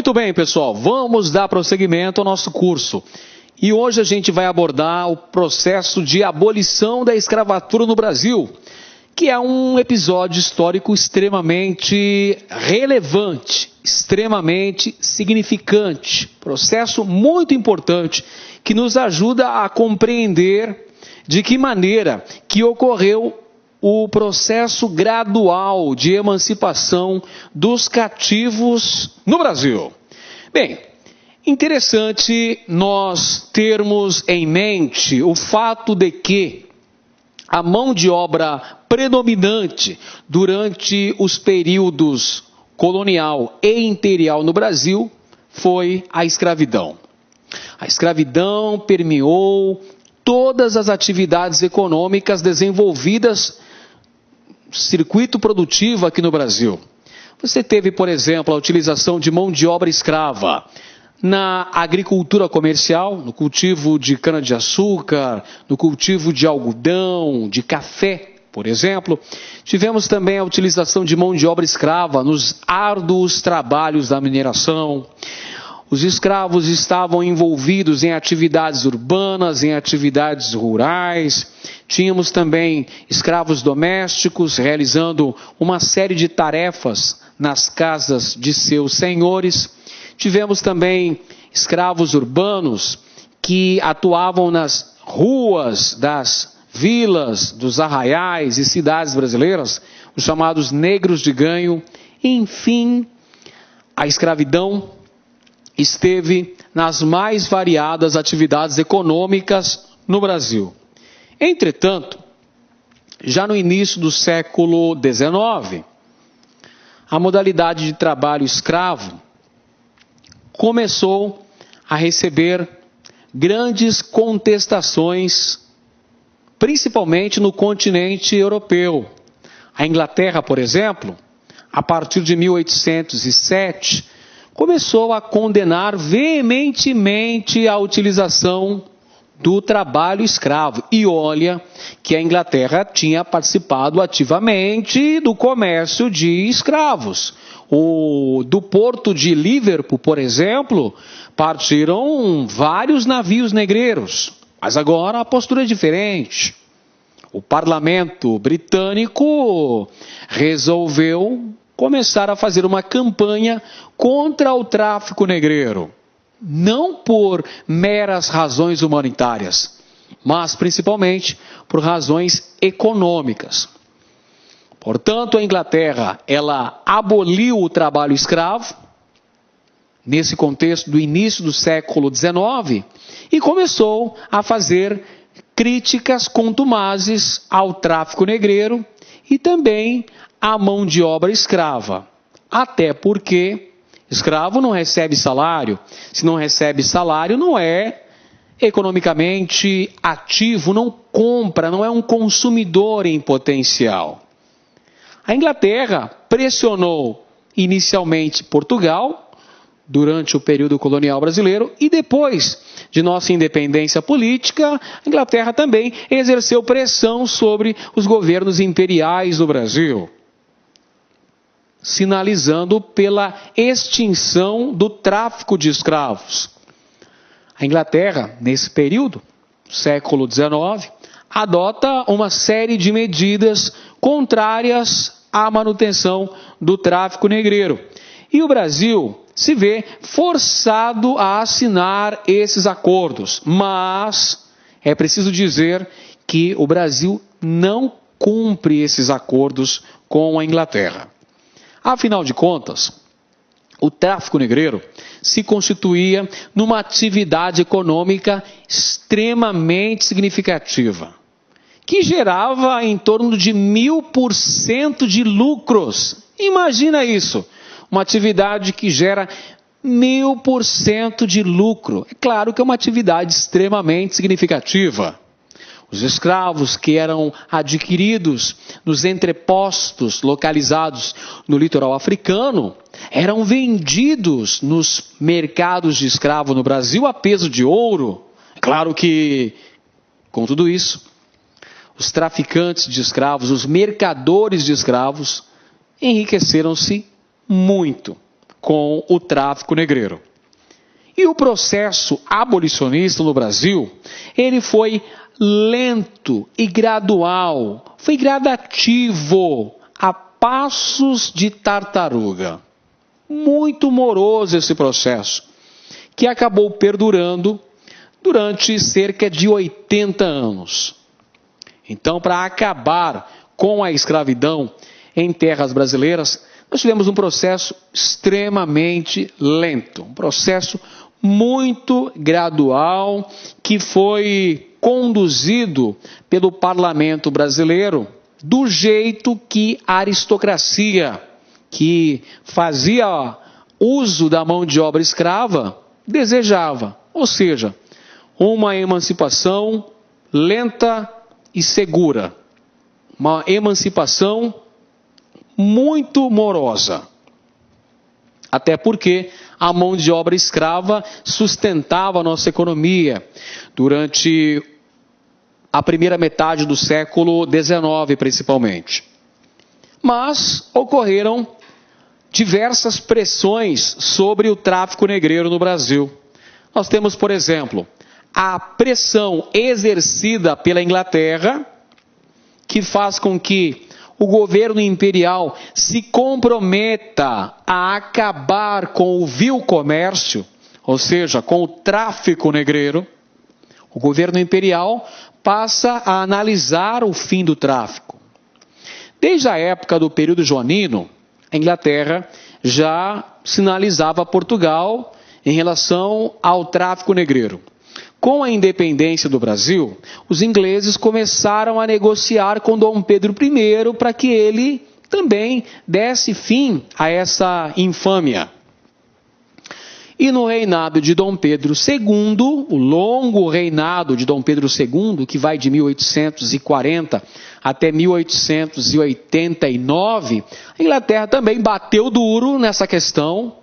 Muito bem, pessoal, vamos dar prosseguimento ao nosso curso. E hoje a gente vai abordar o processo de abolição da escravatura no Brasil, que é um episódio histórico extremamente relevante, extremamente significante, processo muito importante que nos ajuda a compreender de que maneira que ocorreu o processo gradual de emancipação dos cativos no Brasil. Bem, interessante nós termos em mente o fato de que a mão de obra predominante durante os períodos colonial e imperial no Brasil foi a escravidão. A escravidão permeou todas as atividades econômicas desenvolvidas no circuito produtivo aqui no Brasil. Você teve, por exemplo, a utilização de mão de obra escrava na agricultura comercial, no cultivo de cana-de-açúcar, no cultivo de algodão, de café, por exemplo. Tivemos também a utilização de mão de obra escrava nos árduos trabalhos da mineração. Os escravos estavam envolvidos em atividades urbanas, em atividades rurais. Tínhamos também escravos domésticos realizando uma série de tarefas nas casas de seus senhores. Tivemos também escravos urbanos que atuavam nas ruas das vilas, dos arraiais e cidades brasileiras, os chamados negros de ganho. Enfim, a escravidão esteve nas mais variadas atividades econômicas no Brasil. Entretanto, já no início do século XIX, a modalidade de trabalho escravo começou a receber grandes contestações, principalmente no continente europeu. A Inglaterra, por exemplo, a partir de 1807, começou a condenar veementemente a utilização do trabalho escravo. E olha que a Inglaterra tinha participado ativamente do comércio de escravos. Do porto de Liverpool, por exemplo, partiram vários navios negreiros. Mas agora a postura é diferente. O parlamento britânico resolveu começar a fazer uma campanha contra o tráfico negreiro. Não por meras razões humanitárias, mas principalmente por razões econômicas. Portanto, a Inglaterra, ela aboliu o trabalho escravo, nesse contexto do início do século XIX, e começou a fazer críticas contumazes ao tráfico negreiro e também à mão de obra escrava. Até porque escravo não recebe salário. Se não recebe salário, não é economicamente ativo, não compra, não é um consumidor em potencial. A Inglaterra pressionou inicialmente Portugal, durante o período colonial brasileiro, e depois de nossa independência política, a Inglaterra também exerceu pressão sobre os governos imperiais do Brasil, sinalizando pela extinção do tráfico de escravos. A Inglaterra, nesse período, século XIX, adota uma série de medidas contrárias à manutenção do tráfico negreiro. E o Brasil se vê forçado a assinar esses acordos. Mas é preciso dizer que o Brasil não cumpre esses acordos com a Inglaterra. Afinal de contas, o tráfico negreiro se constituía numa atividade econômica extremamente significativa, que gerava em torno de 1000% de lucros. Imagina isso, uma atividade que gera 1000% de lucro. É claro que é uma atividade extremamente significativa. Os escravos que eram adquiridos nos entrepostos localizados no litoral africano eram vendidos nos mercados de escravo no Brasil a peso de ouro. É claro que, com tudo isso, os traficantes de escravos, os mercadores de escravos, enriqueceram-se muito. com o tráfico negreiro. E o processo abolicionista no Brasil, ele foi lento e gradual, foi gradativo, a passos de tartaruga. Muito moroso esse processo, que acabou perdurando durante cerca de 80 anos. Então, para acabar com a escravidão em terras brasileiras, nós tivemos um processo extremamente lento, um processo muito gradual, que foi conduzido pelo parlamento brasileiro do jeito que a aristocracia, que fazia uso da mão de obra escrava, desejava. Ou seja, uma emancipação lenta e segura. Uma emancipação muito morosa. Até porque a mão de obra escrava sustentava a nossa economia durante a primeira metade do século XIX, principalmente. Mas ocorreram diversas pressões sobre o tráfico negreiro no Brasil. Nós temos, por exemplo, a pressão exercida pela Inglaterra, que faz com que o governo imperial se comprometa a acabar com o vil comércio, ou seja, com o tráfico negreiro. O governo imperial passa a analisar o fim do tráfico. Desde a época do período joanino, a Inglaterra já sinalizava a Portugal em relação ao tráfico negreiro. Com a independência do Brasil, os ingleses começaram a negociar com Dom Pedro I para que ele também desse fim a essa infâmia. E no reinado de Dom Pedro II, o longo reinado de Dom Pedro II, que vai de 1840 até 1889, a Inglaterra também bateu duro nessa questão,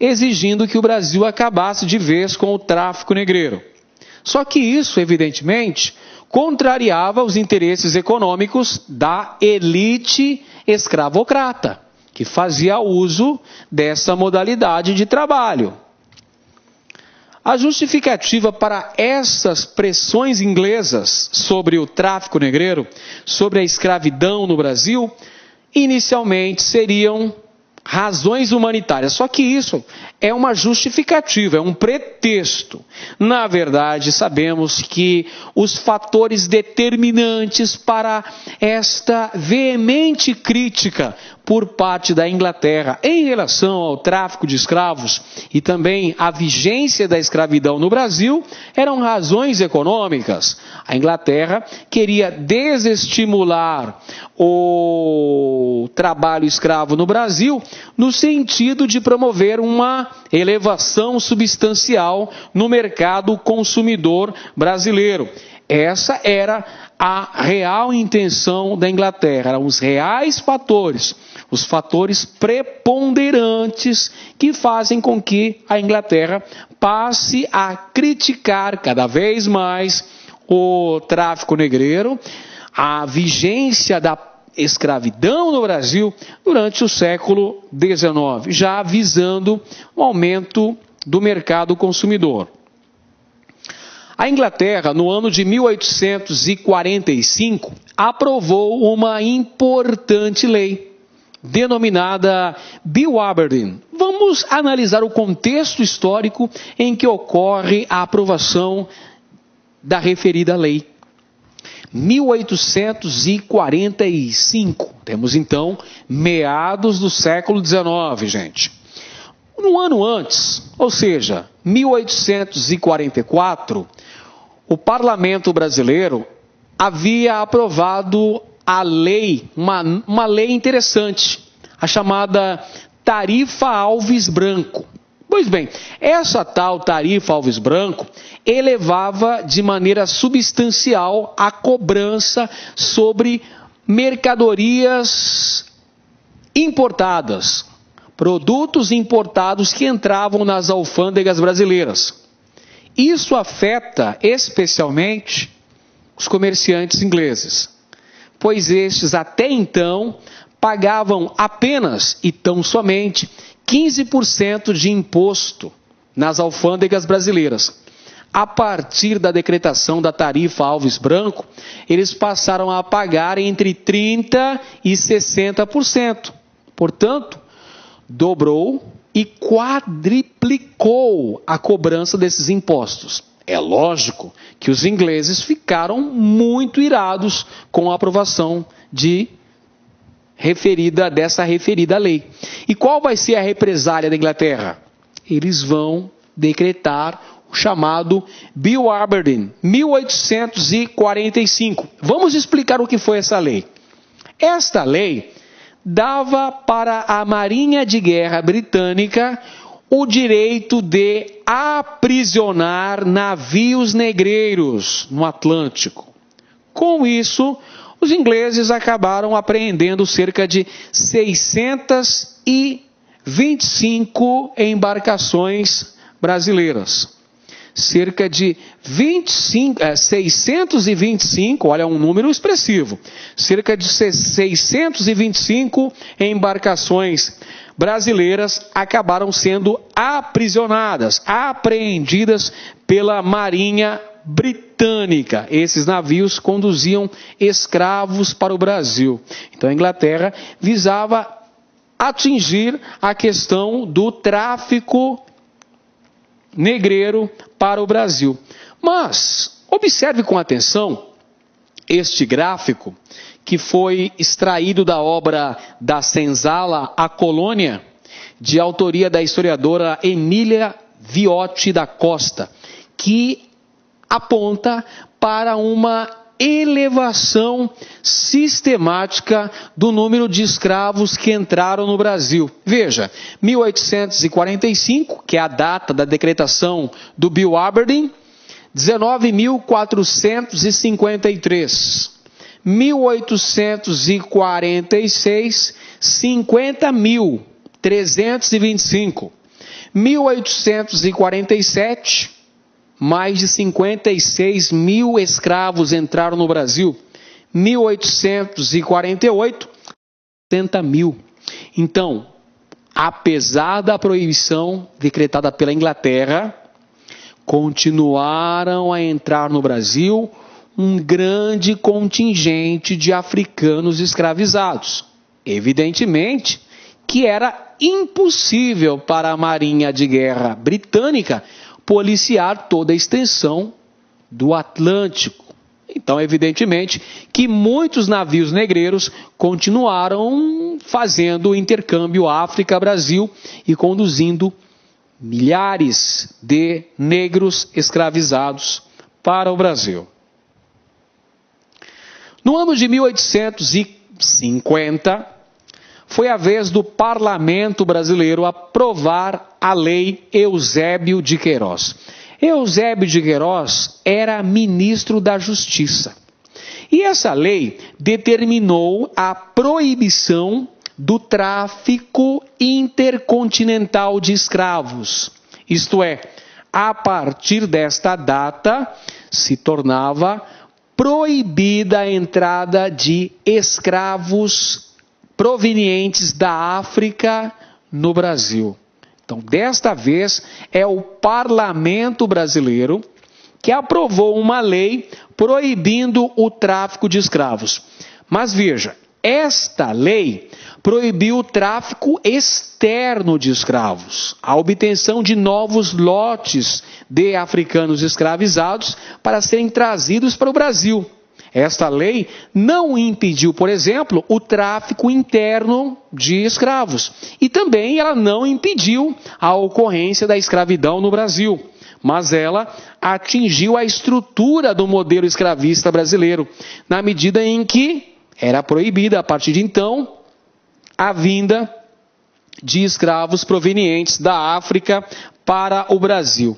exigindo que o Brasil acabasse de vez com o tráfico negreiro. Só que isso, evidentemente, contrariava os interesses econômicos da elite escravocrata, que fazia uso dessa modalidade de trabalho. A justificativa para essas pressões inglesas sobre o tráfico negreiro, sobre a escravidão no Brasil, inicialmente seriam razões humanitárias. Só que isso é uma justificativa, é um pretexto. Na verdade, sabemos que os fatores determinantes para esta veemente crítica por parte da Inglaterra em relação ao tráfico de escravos e também à vigência da escravidão no Brasil eram razões econômicas. A Inglaterra queria desestimular o trabalho escravo no Brasil no sentido de promover uma elevação substancial no mercado consumidor brasileiro. Essa era a real intenção da Inglaterra, eram os reais fatores, os fatores preponderantes que fazem com que a Inglaterra passe a criticar cada vez mais o tráfico negreiro, a vigência da escravidão no Brasil durante o século XIX, já visando o aumento do mercado consumidor. A Inglaterra, no ano de 1845, aprovou uma importante lei, denominada Bill Aberdeen. Vamos analisar o contexto histórico em que ocorre a aprovação da referida lei. 1845, temos então meados do século XIX, gente. Um ano antes, ou seja, 1844, o parlamento brasileiro havia aprovado a lei, uma lei interessante, a chamada Tarifa Alves Branco. Pois bem, essa tal Tarifa Alves Branco elevava de maneira substancial a cobrança sobre mercadorias importadas, produtos importados que entravam nas alfândegas brasileiras. Isso afeta especialmente os comerciantes ingleses, pois estes até então pagavam apenas e tão somente 15% de imposto nas alfândegas brasileiras. A partir da decretação da tarifa Alves Branco, eles passaram a pagar entre 30% e 60%. Portanto, dobrou e quadriplicou a cobrança desses impostos. É lógico que os ingleses ficaram muito irados com a aprovação dessa referida lei. E qual vai ser a represália da Inglaterra? Eles vão decretar o chamado Bill Aberdeen, 1845. Vamos explicar o que foi essa lei. Esta lei dava para a Marinha de Guerra britânica o direito de aprisionar navios negreiros no Atlântico. Com isso, os ingleses acabaram apreendendo cerca de 625 embarcações brasileiras. Cerca de 625, olha, um número expressivo, cerca de 625 embarcações brasileiras acabaram sendo aprisionadas, apreendidas pela Marinha Britânica. Esses navios conduziam escravos para o Brasil. Então a Inglaterra visava atingir a questão do tráfico negreiro para o Brasil. Mas observe com atenção este gráfico que foi extraído da obra da senzala A Colônia, de autoria da historiadora Emília Viotti da Costa, que aponta para uma elevação sistemática do número de escravos que entraram no Brasil. Veja, 1845, que é a data da decretação do Bill Aberdeen, 19.453. 1846, 50.325. 1847, mais de 56 mil escravos entraram no Brasil. 1848, 70 mil. Então, apesar da proibição decretada pela Inglaterra, continuaram a entrar no Brasil um grande contingente de africanos escravizados. Evidentemente que era impossível para a Marinha de Guerra britânica policiar toda a extensão do Atlântico. Então, evidentemente que muitos navios negreiros continuaram fazendo o intercâmbio África-Brasil e conduzindo milhares de negros escravizados para o Brasil. No ano de 1850, foi a vez do parlamento brasileiro aprovar a lei Eusébio de Queiroz. Eusébio de Queiroz era ministro da Justiça. E essa lei determinou a proibição do tráfico intercontinental de escravos. Isto é, a partir desta data, se tornava proibida a entrada de escravos provenientes da África no Brasil. Então, desta vez, é o parlamento brasileiro que aprovou uma lei proibindo o tráfico de escravos. Mas veja, esta lei proibiu o tráfico externo de escravos, a obtenção de novos lotes de africanos escravizados para serem trazidos para o Brasil. Esta lei não impediu, por exemplo, o tráfico interno de escravos. E também ela não impediu a ocorrência da escravidão no Brasil. Mas ela atingiu a estrutura do modelo escravista brasileiro, na medida em que era proibida, a partir de então, a vinda de escravos provenientes da África para o Brasil.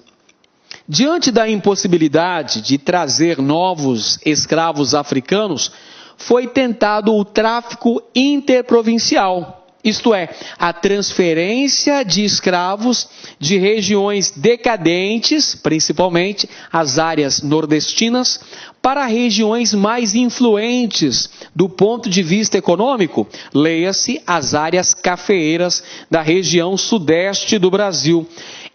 Diante da impossibilidade de trazer novos escravos africanos, foi tentado o tráfico interprovincial. isto é, a transferência de escravos de regiões decadentes, principalmente as áreas nordestinas, para regiões mais influentes do ponto de vista econômico, leia-se as áreas cafeeiras da região sudeste do Brasil.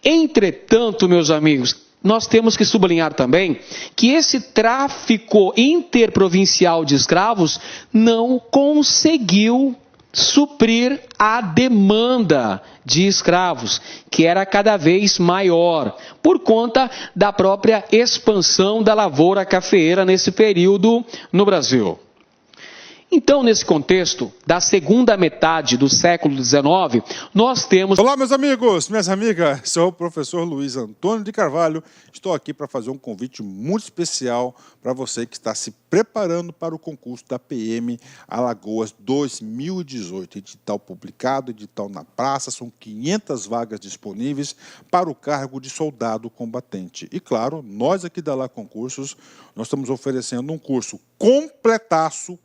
Entretanto, meus amigos, nós temos que sublinhar também que esse tráfico interprovincial de escravos não conseguiu suprir a demanda de escravos, que era cada vez maior, por conta da própria expansão da lavoura cafeeira nesse período no Brasil. Então, nesse contexto, da segunda metade do século XIX, nós temos... Olá, meus amigos, minhas amigas, sou o professor Luiz Antônio de Carvalho. Estou aqui para fazer um convite muito especial para você que está se preparando para o concurso da PM Alagoas 2018. Edital publicado, edital na praça, são 500 vagas disponíveis para o cargo de soldado combatente. E claro, nós aqui da Lá Concursos, nós estamos oferecendo um curso completaço,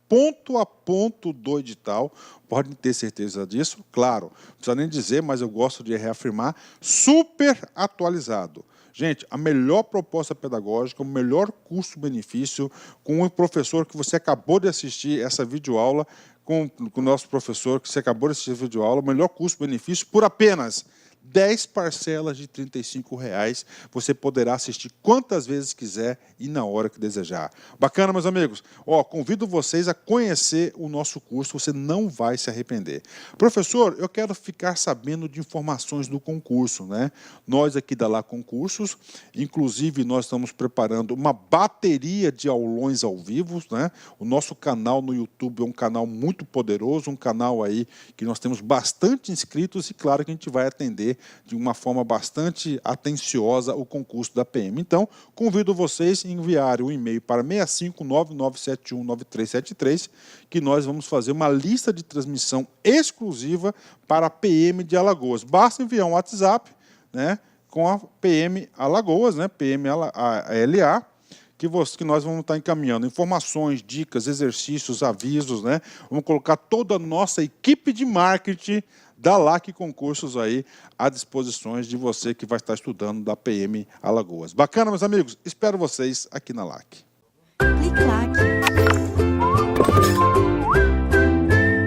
ponto a ponto do edital, podem ter certeza disso, claro, não precisa nem dizer, mas eu gosto de reafirmar, super atualizado. Gente, a melhor proposta pedagógica, o melhor custo-benefício, com o professor que você acabou de assistir essa videoaula, com o nosso professor que você acabou de assistir a videoaula, o melhor custo-benefício por apenas 10 parcelas de R$ 35,00, você poderá assistir quantas vezes quiser e na hora que desejar. Bacana, meus amigos? Convido vocês a conhecer o nosso curso, você não vai se arrepender. Professor, eu quero ficar sabendo de informações do concurso, né? Nós aqui da Lá Concursos, inclusive nós estamos preparando uma bateria de aulões ao vivo, né? O nosso canal no YouTube é um canal muito poderoso, um canal aí que nós temos bastante inscritos e claro que a gente vai atender de uma forma bastante atenciosa o concurso da PM. Então, convido vocês a enviarem um e-mail para 659-9971-9373, que nós vamos fazer uma lista de transmissão exclusiva para a PM de Alagoas. Basta enviar um WhatsApp, né, com a PM Alagoas, né, PM LA, que nós vamos estar encaminhando informações, dicas, exercícios, avisos, né? Vamos colocar toda a nossa equipe de marketing da LAC Concursos aí à disposição de você que vai estar estudando da PM Alagoas. Bacana, meus amigos? Espero vocês aqui na LAC. Clique LAC.